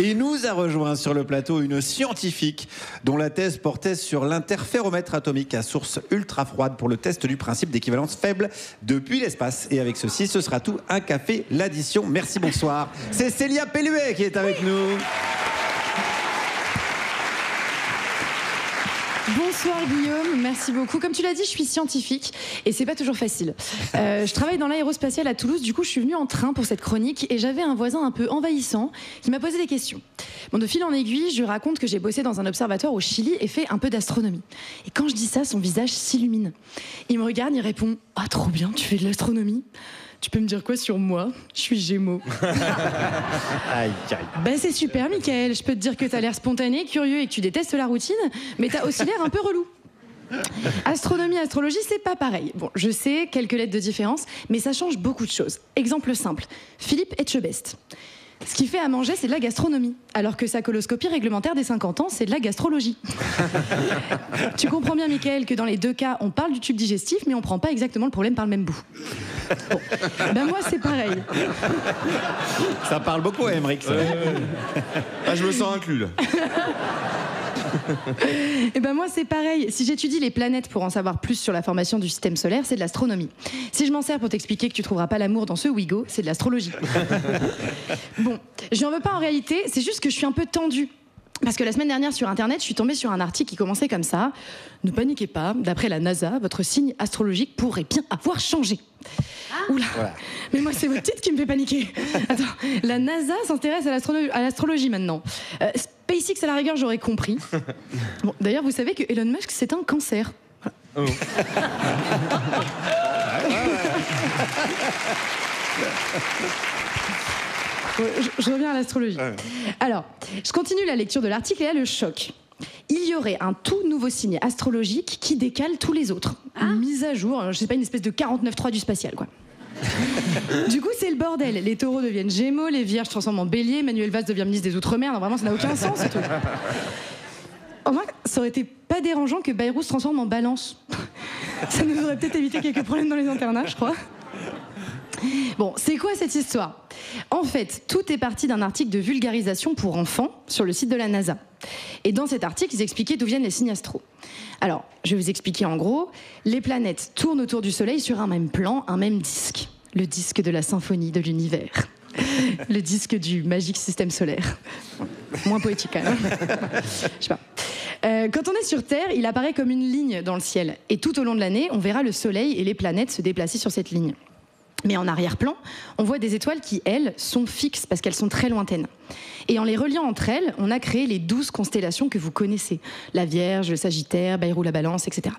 Et nous a rejoint sur le plateau une scientifique dont la thèse portait sur l'interféromètre atomique à source ultra froide pour le test du principe d'équivalence faible depuis l'espace. Et avec ceci, ce sera tout, un café, l'addition. Merci, bonsoir. C'est Célia Pelluet qui est avec nous. Bonsoir Guillaume, merci beaucoup. Comme tu l'as dit, je suis scientifique et c'est pas toujours facile. Je travaille dans l'aérospatiale à Toulouse, du coup je suis venue en train pour cette chronique et j'avais un voisin un peu envahissant qui m'a posé des questions. Bon, de fil en aiguille, je lui raconte que j'ai bossé dans un observatoire au Chili et fait un peu d'astronomie. Et quand je dis ça, son visage s'illumine. Il me regarde, il répond « Ah, trop bien, tu fais de l'astronomie ?» Tu peux me dire quoi sur moi? Je suis Gémeaux. Aïe, aïe. Ben c'est super, Mickaël. Je peux te dire que t'as l'air spontané, curieux et que tu détestes la routine, mais t'as aussi l'air un peu relou. Astronomie, astrologie, c'est pas pareil. Bon, je sais, quelques lettres de différence, mais ça change beaucoup de choses. Exemple simple, Philippe Etchebest. Ce qu'il fait à manger, c'est de la gastronomie, alors que sa coloscopie réglementaire des 50 ans, c'est de la gastrologie. Tu comprends bien, Mickaël, que dans les deux cas, on parle du tube digestif, mais on prend pas exactement le problème par le même bout. Bon, ben moi, c'est pareil. Ça parle beaucoup à Aymeric, ça. Ah, je me sens inclus, là. Et ben moi c'est pareil, si j'étudie les planètes pour en savoir plus sur la formation du système solaire, c'est de l'astronomie. Si je m'en sers pour t'expliquer que tu trouveras pas l'amour dans ce Ouigo, c'est de l'astrologie. Bon, je n'en veux pas en réalité, c'est juste que je suis un peu tendue. Parce que la semaine dernière sur internet, je suis tombée sur un article qui commençait comme ça. Ne paniquez pas, d'après la NASA, votre signe astrologique pourrait bien avoir changé. Oula, voilà. Mais moi c'est votre titre qui me fait paniquer. Attends, la NASA s'intéresse à l'astrologie maintenant. SpaceX à la rigueur j'aurais compris. Bon, d'ailleurs vous savez que Elon Musk c'est un cancer. Oh. Je reviens à l'astrologie. Alors, je continue la lecture de l'article et là le choc. Il y aurait un tout nouveau signe astrologique qui décale tous les autres. Une mise à jour, je sais pas, une espèce de 49.3 du spatial, quoi. Du coup, c'est le bordel. Les taureaux deviennent gémeaux, les vierges transforment en bélier, Manuel Valls devient ministre des Outre-mer. Non, vraiment, ça n'a aucun sens, ce truc. Au moins, ça aurait été pas dérangeant que Bayrou se transforme en balance. Ça nous aurait peut-être évité quelques problèmes dans les internats, je crois. Bon, c'est quoi cette histoire? En fait, tout est parti d'un article de vulgarisation pour enfants sur le site de la NASA. Et dans cet article, ils expliquaient d'où viennent les signes astro. Alors, je vais vous expliquer en gros. Les planètes tournent autour du Soleil sur un même plan, un même disque. Le disque de la symphonie de l'univers. Le disque du magique système solaire. Moins poétique quand même. Je sais pas. Quand on est sur Terre, il apparaît comme une ligne dans le ciel. Et tout au long de l'année, on verra le Soleil et les planètes se déplacer sur cette ligne. Mais en arrière-plan, on voit des étoiles qui, elles, sont fixes parce qu'elles sont très lointaines. Et en les reliant entre elles, on a créé les 12 constellations que vous connaissez. La Vierge, le Sagittaire, Bayrou, la Balance, etc.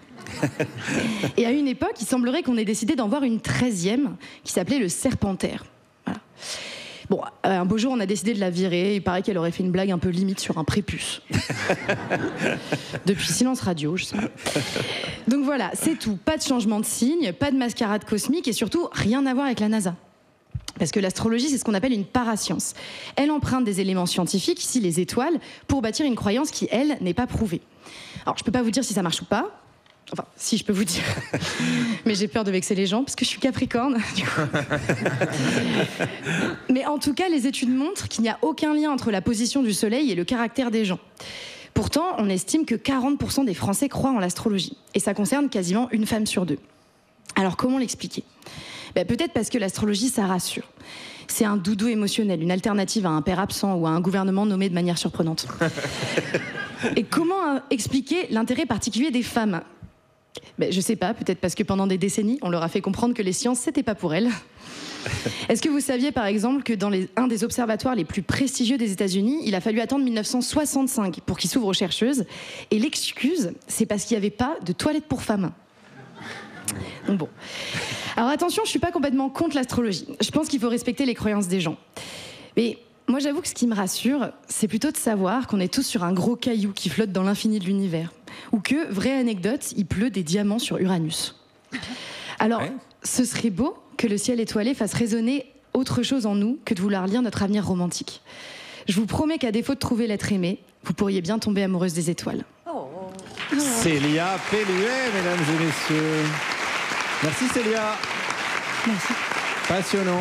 Et à une époque, il semblerait qu'on ait décidé d'en voir une 13e qui s'appelait le Serpentaire. Voilà. Bon, un beau jour, on a décidé de la virer. Il paraît qu'elle aurait fait une blague un peu limite sur un prépuce. Depuis silence radio, je sais pas. Donc voilà, c'est tout. Pas de changement de signe, pas de mascarade cosmique et surtout, rien à voir avec la NASA. Parce que l'astrologie, c'est ce qu'on appelle une parascience. Elle emprunte des éléments scientifiques, ici les étoiles, pour bâtir une croyance qui, elle, n'est pas prouvée. Alors, je peux pas vous dire si ça marche ou pas. Enfin, si, je peux vous dire. Mais j'ai peur de vexer les gens, parce que je suis Capricorne, du coup. Mais en tout cas, les études montrent qu'il n'y a aucun lien entre la position du Soleil et le caractère des gens. Pourtant, on estime que 40% des Français croient en l'astrologie. Et ça concerne quasiment une femme sur deux. Alors, comment l'expliquer? Peut-être parce que l'astrologie, ça rassure. C'est un doudou émotionnel, une alternative à un père absent ou à un gouvernement nommé de manière surprenante. Et comment expliquer l'intérêt particulier des femmes? Je sais pas, peut-être parce que pendant des décennies, on leur a fait comprendre que les sciences, c'était pas pour elles. Est-ce que vous saviez, par exemple, que dans un des observatoires les plus prestigieux des États-Unis, il a fallu attendre 1965 pour qu'il s'ouvre aux chercheuses? Et l'excuse, c'est parce qu'il n'y avait pas de toilettes pour femmes. Donc bon. Alors attention, je suis pas complètement contre l'astrologie. Je pense qu'il faut respecter les croyances des gens. Mais moi, j'avoue que ce qui me rassure, c'est plutôt de savoir qu'on est tous sur un gros caillou qui flotte dans l'infini de l'univers. Ou que, vraie anecdote, il pleut des diamants sur Uranus. Alors, ce serait beau que le ciel étoilé fasse résonner autre chose en nous que de vouloir lire notre avenir romantique. Je vous promets qu'à défaut de trouver l'être aimé, vous pourriez bien tomber amoureuse des étoiles. Célia Pelluet, mesdames et messieurs. Merci Célia. Merci. Passionnant.